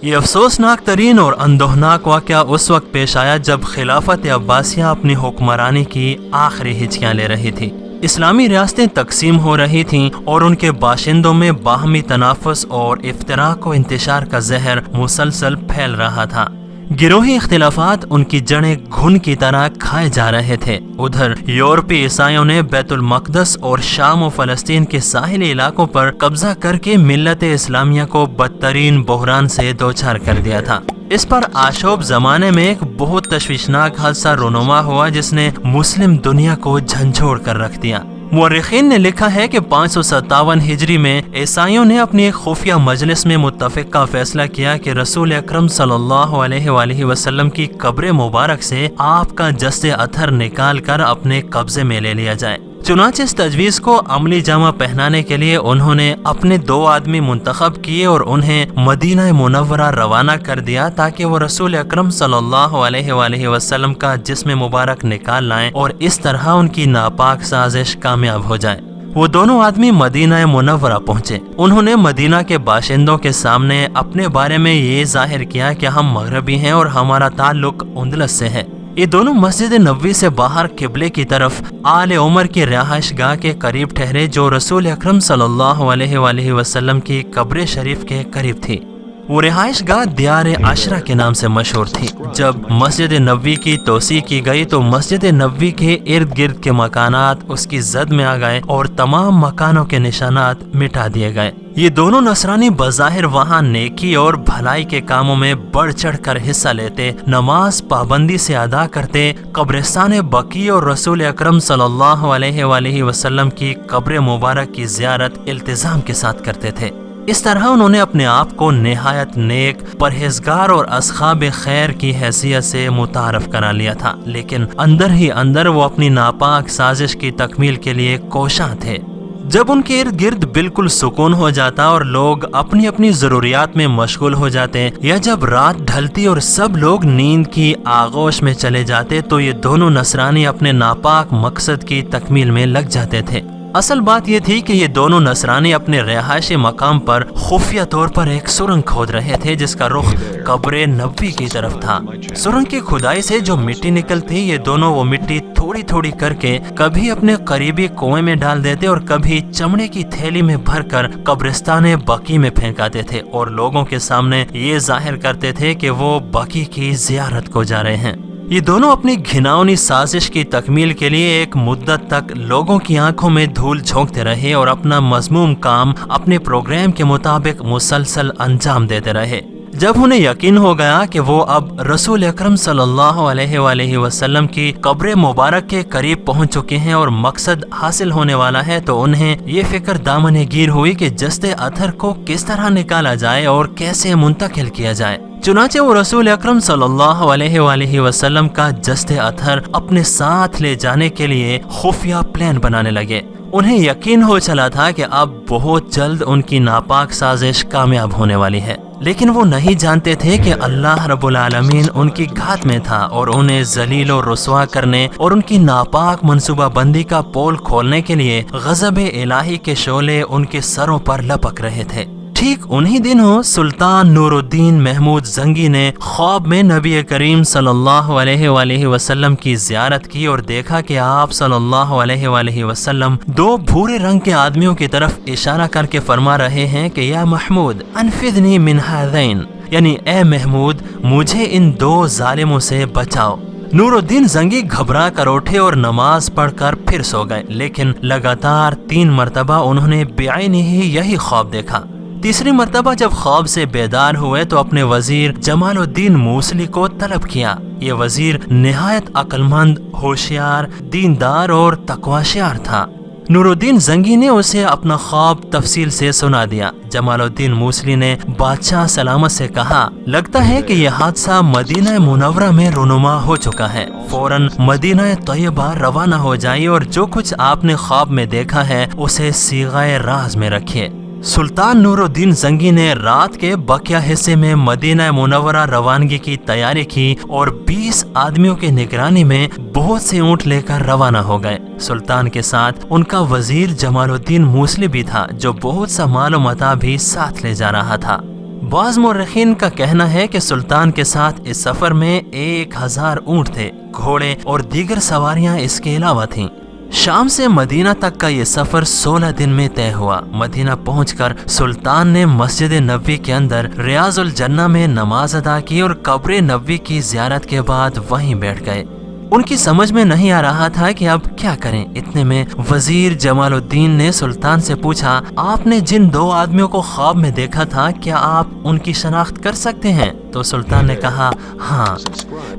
یہ افسوسناک ترین اور اندوہناک واقعہ اس وقت پیش آیا جب خلافت عباسیہ اپنی حکمرانی کی آخری ہچکیاں لے رہی تھی۔ اسلامی ریاستیں تقسیم ہو رہی تھیں اور ان کے باشندوں میں باہمی تنافس اور افتراق و انتشار کا زہر مسلسل پھیل رہا تھا۔ گروہی اختلافات ان کی جڑیں گھن کی طرح کھائے جا رہے تھے۔ ادھر یورپی عیسائیوں نے بیت المقدس اور شام و فلسطین کے ساحلی علاقوں پر قبضہ کر کے ملت اسلامیہ کو بدترین بحران سے دوچار کر دیا تھا۔ اس پر آشوب زمانے میں ایک بہت تشویشناک حادثہ رونما ہوا جس نے مسلم دنیا کو جھنجھوڑ کر رکھ دیا۔ مورخین نے لکھا ہے کہ 557 ہجری میں عیسائیوں نے اپنی ایک خفیہ مجلس میں متفقہ فیصلہ کیا کہ رسول اکرم صلی اللہ علیہ وآلہ وسلم کی قبر مبارک سے آپ کا جسد اطہر نکال کر اپنے قبضے میں لے لیا جائے۔ چنانچہ اس تجویز کو عملی جامہ پہنانے کے لیے انہوں نے اپنے 2 آدمی منتخب کیے اور انہیں مدینہ منورہ روانہ کر دیا تاکہ وہ رسول اکرم صلی اللہ علیہ وآلہ وسلم کا جسم مبارک نکال لائیں اور اس طرح ان کی ناپاک سازش کامیاب ہو جائے۔ وہ دونوں آدمی مدینہ منورہ پہنچے۔ انہوں نے مدینہ کے باشندوں کے سامنے اپنے بارے میں یہ ظاہر کیا کہ ہم مغربی ہیں اور ہمارا تعلق اندلس سے ہے۔ یہ دونوں مسجد نبوی سے باہر قبلے کی طرف آل عمر کی رہائش گاہ کے قریب ٹھہرے جو رسول اکرم صلی اللہ علیہ وآلہ وسلم کی قبر شریف کے قریب تھی۔ وہ رہائش گاہ دیار عشرہ کے نام سے مشہور تھی۔ جب مسجد نبوی کی توسیع کی گئی تو مسجد نبوی کے ارد گرد کے مکانات اس کی زد میں آ گئے اور تمام مکانوں کے نشانات مٹا دیے گئے۔ یہ دونوں نصرانی بظاہر وہاں نیکی اور بھلائی کے کاموں میں بڑھ چڑھ کر حصہ لیتے، نماز پابندی سے ادا کرتے، قبرستان بقیع اور رسول اکرم صلی اللہ علیہ وآلہ وسلم کی قبر مبارک کی زیارت التزام کے ساتھ کرتے تھے۔ اس طرح انہوں نے اپنے آپ کو نہایت نیک، پرہیزگار اور اصحاب خیر کی حیثیت سے متعارف کرا لیا تھا، لیکن اندر ہی اندر وہ اپنی ناپاک سازش کی تکمیل کے لیے کوشاں تھے۔ جب ان کے ارد گرد بالکل سکون ہو جاتا اور لوگ اپنی اپنی ضروریات میں مشغول ہو جاتے، یا جب رات ڈھلتی اور سب لوگ نیند کی آغوش میں چلے جاتے، تو یہ دونوں نصرانی اپنے ناپاک مقصد کی تکمیل میں لگ جاتے تھے۔ اصل بات یہ تھی کہ یہ دونوں نصرانی اپنے رہائشی مقام پر خفیہ طور پر ایک سرنگ کھود رہے تھے جس کا رخ قبر نبوی کی طرف تھا۔ سرنگ کی کھدائی سے جو مٹی نکلتی، یہ دونوں وہ مٹی تھوڑی تھوڑی کر کے کبھی اپنے قریبی کنویں میں ڈال دیتے اور کبھی چمڑے کی تھیلی میں بھر کر قبرستان بقیع میں پھینکاتے تھے اور لوگوں کے سامنے یہ ظاہر کرتے تھے کہ وہ بقیع کی زیارت کو جا رہے ہیں۔ یہ دونوں اپنی گھناؤنی سازش کی تکمیل کے لیے ایک مدت تک لوگوں کی آنکھوں میں دھول جھونکتے رہے اور اپنا مذموم کام اپنے پروگرام کے مطابق مسلسل انجام دیتے رہے۔ جب انہیں یقین ہو گیا کہ وہ اب رسول اکرم صلی اللہ علیہ وآلہ وسلم کی قبر مبارک کے قریب پہنچ چکے ہیں اور مقصد حاصل ہونے والا ہے، تو انہیں یہ فکر دامن گیر ہوئی کہ جسد اطہر کو کس طرح نکالا جائے اور کیسے منتقل کیا جائے۔ چنانچہ وہ رسول اکرم صلی اللہ علیہ وآلہ وسلم کا جسد اطہر اپنے ساتھ لے جانے کے لیے خفیہ پلان بنانے لگے۔ انہیں یقین ہو چلا تھا کہ اب بہت جلد ان کی ناپاک سازش کامیاب ہونے والی ہے، لیکن وہ نہیں جانتے تھے کہ اللہ رب العالمین ان کی گھات میں تھا اور انہیں ذلیل و رسوا کرنے اور ان کی ناپاک منصوبہ بندی کا پول کھولنے کے لیے غضب الہی کے شعلے ان کے سروں پر لپک رہے تھے۔ ٹھیک انہی دنوں سلطان نور الدین محمود زنگی نے خواب میں نبی کریم صلی اللہ علیہ وآلہ وسلم کی زیارت کی اور دیکھا کہ آپ صلی اللہ علیہ وآلہ وسلم 2 بھورے رنگ کے آدمیوں کی طرف اشارہ کر کے فرما رہے ہیں کہ یا محمود انفذنی من ہذین، یعنی اے محمود مجھے ان 2 ظالموں سے بچاؤ۔ نور الدین زنگی گھبرا کر اٹھے اور نماز پڑھ کر پھر سو گئے، لیکن لگاتار 3 مرتبہ انہوں نے بعینہ ہی یہی خواب دیکھا۔ تیسری مرتبہ جب خواب سے بیدار ہوئے تو اپنے وزیر جمال الدین موصلی کو طلب کیا۔ یہ وزیر نہایت عقل مند، ہوشیار، دیندار اور تقویٰ تھا۔ نور الدین زنگی نے اسے اپنا خواب تفصیل سے سنا دیا۔ جمال الدین موصلی نے بادشاہ سلامت سے کہا، لگتا ہے کہ یہ حادثہ مدینہ منورہ میں رونما ہو چکا ہے، فوراً مدینہ طیبہ روانہ ہو جائیے اور جو کچھ آپ نے خواب میں دیکھا ہے اسے صیغہ راز میں رکھیے۔ سلطان نور الدین زنگی نے رات کے بقیہ حصے میں مدینہ منورہ روانگی کی تیاری کی اور 20 آدمیوں کی نگرانی میں بہت سے اونٹ لے کر روانہ ہو گئے۔ سلطان کے ساتھ ان کا وزیر جمال الدین موصلی بھی تھا جو بہت سا مال و متاع بھی ساتھ لے جا رہا تھا۔ بعض مورخین کا کہنا ہے کہ سلطان کے ساتھ اس سفر میں 1000 اونٹ تھے، گھوڑے اور دیگر سواریاں اس کے علاوہ تھیں۔ شام سے مدینہ تک کا یہ سفر 16 دن میں طے ہوا۔ مدینہ پہنچ کر سلطان نے مسجد نبوی کے اندر ریاض الجنہ میں نماز ادا کی اور قبر نبوی کی زیارت کے بعد وہیں بیٹھ گئے۔ ان کی سمجھ میں نہیں آ رہا تھا کہ اب کیا کریں۔ اتنے میں وزیر جمال الدین نے سلطان سے پوچھا، آپ نے جن 2 آدمیوں کو خواب میں دیکھا تھا، کیا آپ ان کی شناخت کر سکتے ہیں؟ تو سلطان نے کہا ہاں۔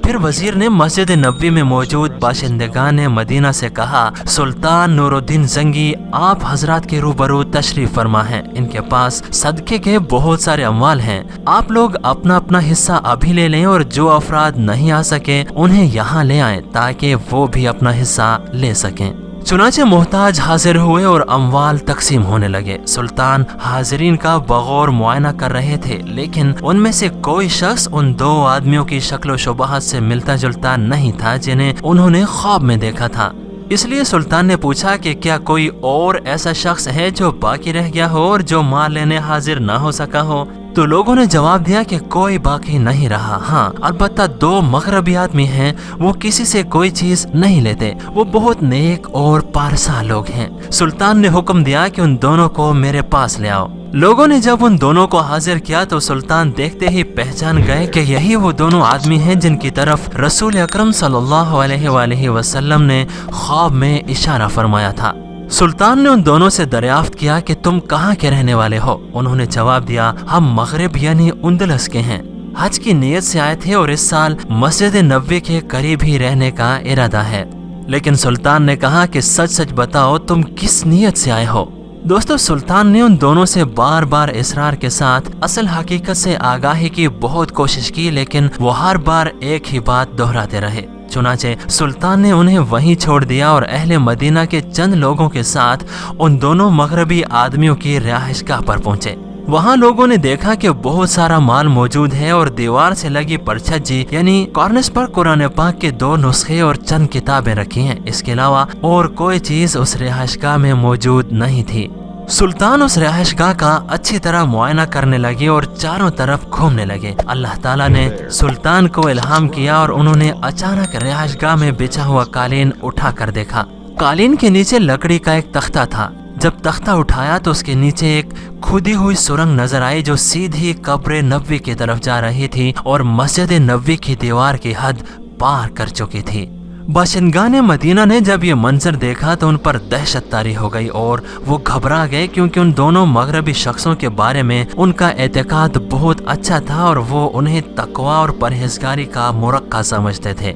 پھر وزیر نے مسجد نبوی میں موجود باشندگان مدینہ سے کہا، سلطان نور الدین زنگی آپ حضرات کے روبرو تشریف فرما ہیں، ان کے پاس صدقے کے بہت سارے اموال ہیں، آپ لوگ اپنا اپنا حصہ ابھی لے لیں اور جو افراد نہیں آ سکے انہیں یہاں لے آئیں تاکہ وہ بھی اپنا حصہ لے سکیں۔ چنانچہ محتاج حاضر ہوئے اور اموال تقسیم ہونے لگے۔ سلطان حاضرین کا بغور معائنہ کر رہے تھے، لیکن ان میں سے کوئی شخص ان 2 آدمیوں کی شکل و شباہت سے ملتا جلتا نہیں تھا جنہیں انہوں نے خواب میں دیکھا تھا۔ اس لیے سلطان نے پوچھا کہ کیا کوئی اور ایسا شخص ہے جو باقی رہ گیا ہو اور جو مال لینے حاضر نہ ہو سکا ہو؟ تو لوگوں نے جواب دیا کہ کوئی باقی نہیں رہا، ہاں البتہ 2 مغربی آدمی ہیں، وہ کسی سے کوئی چیز نہیں لیتے، وہ بہت نیک اور پارسا لوگ ہیں۔ سلطان نے حکم دیا کہ ان دونوں کو میرے پاس لے آؤ۔ لوگوں نے جب ان دونوں کو حاضر کیا تو سلطان دیکھتے ہی پہچان گئے کہ یہی وہ دونوں آدمی ہیں جن کی طرف رسول اکرم صلی اللہ علیہ وآلہ وسلم نے خواب میں اشارہ فرمایا تھا۔ سلطان نے ان دونوں سے دریافت کیا کہ تم کہاں کے رہنے والے ہو؟ انہوں نے جواب دیا، ہم مغرب یعنی اندلس کے ہیں، حج کی نیت سے آئے تھے اور اس سال مسجد نبوی کے قریب ہی رہنے کا ارادہ ہے۔ لیکن سلطان نے کہا کہ سچ سچ بتاؤ تم کس نیت سے آئے ہو؟ دوستو، سلطان نے ان دونوں سے بار بار اصرار کے ساتھ اصل حقیقت سے آگاہی کی بہت کوشش کی، لیکن وہ ہر بار ایک ہی بات دہراتے رہے۔ چنانچہ سلطان نے انہیں وہیں چھوڑ دیا اور اہل مدینہ کے چند لوگوں کے ساتھ ان دونوں مغربی آدمیوں کی رہائش گاہ پر پہنچے۔ وہاں لوگوں نے دیکھا کہ بہت سارا مال موجود ہے اور دیوار سے لگی پرچھجی یعنی کارنس پر قرآن پاک کے 2 نسخے اور چند کتابیں رکھی ہیں۔ اس کے علاوہ اور کوئی چیز اس رہائش گاہ میں موجود نہیں تھی۔ سلطان اس رہائش گاہ کا اچھی طرح معائنہ کرنے لگے اور چاروں طرف گھومنے لگے۔ اللہ تعالیٰ نے سلطان کو الہام کیا اور انہوں نے اچانک رہائش گاہ میں بچھا ہوا قالین اٹھا کر دیکھا۔ قالین کے نیچے لکڑی کا ایک تختہ تھا۔ جب تختہ اٹھایا تو اس کے نیچے ایک کھودی ہوئی سرنگ نظر آئی جو سیدھی قبر نبوی کی طرف جا رہی تھی اور مسجد نبوی کی دیوار کی حد پار کر چکی تھی۔ باشندگان مدینہ نے جب یہ منظر دیکھا تو ان پر دہشت طاری ہو گئی اور وہ گھبرا گئے، کیونکہ ان دونوں مغربی شخصوں کے بارے میں ان کا اعتقاد بہت اچھا تھا اور وہ انہیں تقوی اور پرہیزگاری کا مرقع سمجھتے تھے۔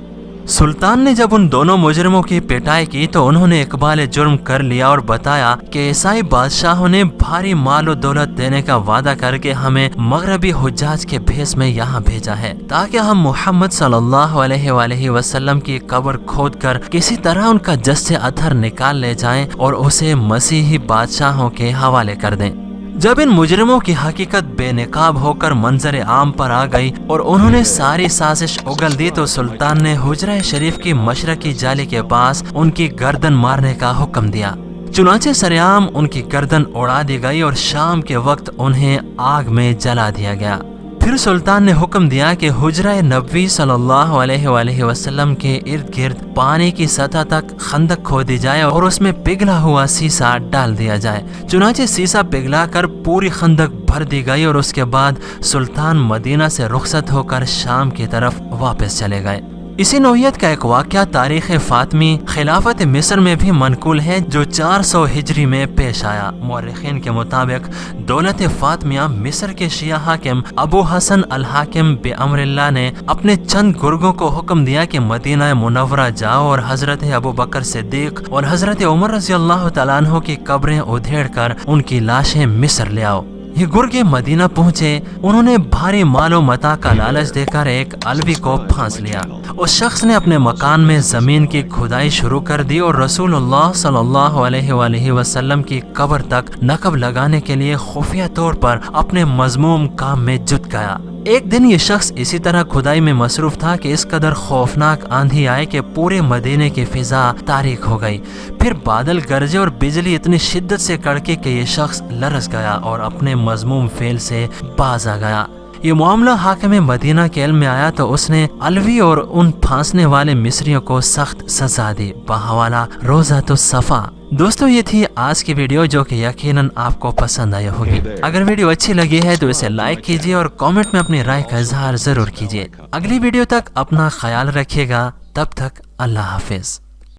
سلطان نے جب ان دونوں مجرموں کی پٹائی کی تو انہوں نے اقبال جرم کر لیا اور بتایا کہ عیسائی بادشاہوں نے بھاری مال و دولت دینے کا وعدہ کر کے ہمیں مغربی حجاج کے بھیس میں یہاں بھیجا ہے تاکہ ہم محمد صلی اللہ علیہ وآلہ وسلم کی قبر کھود کر کسی طرح ان کا جثہ اطہر نکال لے جائیں اور اسے مسیحی بادشاہوں کے حوالے کر دیں۔ جب ان مجرموں کی حقیقت بے نقاب ہو کر منظر عام پر آ گئی اور انہوں نے ساری سازش اگل دی تو سلطان نے حجرہ شریف کی مشرقی جالی کے پاس ان کی گردن مارنے کا حکم دیا۔ چنانچہ سرعام ان کی گردن اڑا دی گئی اور شام کے وقت انہیں آگ میں جلا دیا گیا۔ پھر سلطان نے حکم دیا کہ حجرہ نبوی صلی اللہ علیہ وآلہ وسلم کے ارد گرد پانی کی سطح تک خندق کھودی جائے اور اس میں پگھلا ہوا سیسا ڈال دیا جائے۔ چنانچہ سیسا پگھلا کر پوری خندق بھر دی گئی اور اس کے بعد سلطان مدینہ سے رخصت ہو کر شام کی طرف واپس چلے گئے۔ اسی نوعیت کا ایک واقعہ تاریخ فاطمی خلافت مصر میں بھی منقول ہے جو 400 ہجری میں پیش آیا۔ مورخین کے مطابق دولت فاطمیہ مصر کے شیعہ حاکم ابو حسن الحاکم بامر اللہ نے اپنے چند گرگوں کو حکم دیا کہ مدینہ منورہ جاؤ اور حضرت ابو بکر صدیق اور حضرت عمر رضی اللہ تعالیٰ عنہ کی قبریں ادھیڑ کر ان کی لاشیں مصر لے آؤ۔ یہ گرگے مدینہ پہنچے، انہوں نے بھاری مال و متاع کا لالچ دے کر ایک علوی کو پھانس لیا۔ اس شخص نے اپنے مکان میں زمین کی کھدائی شروع کر دی اور رسول اللہ صلی اللہ علیہ وآلہ وسلم کی قبر تک نقب لگانے کے لیے خفیہ طور پر اپنے مذموم کام میں جٹ گیا۔ ایک دن یہ شخص اسی طرح کھدائی میں مصروف تھا کہ اس قدر خوفناک آندھی آئے کہ پورے مدینے کی فضا تاریک ہو گئی۔ پھر بادل گرجے اور بجلی اتنی شدت سے کڑکی کہ یہ شخص لرز گیا اور اپنے مذموم فعل سے باز آ گیا۔ یہ معاملہ حاکم مدینہ کے علم میں آیا تو اس نے علوی اور ان پھانسنے والے مصریوں کو سخت سزا دی۔ بحوالہ روضۃ الصفا۔ دوستو یہ تھی آج کی ویڈیو جو کہ یقیناً آپ کو پسند آئی ہوگی۔ اگر ویڈیو اچھی لگی ہے تو اسے لائک کیجیے اور کامنٹ میں اپنی رائے کا اظہار ضرور کیجیے۔ اگلی ویڈیو تک اپنا خیال رکھیے گا، تب تک اللہ حافظ۔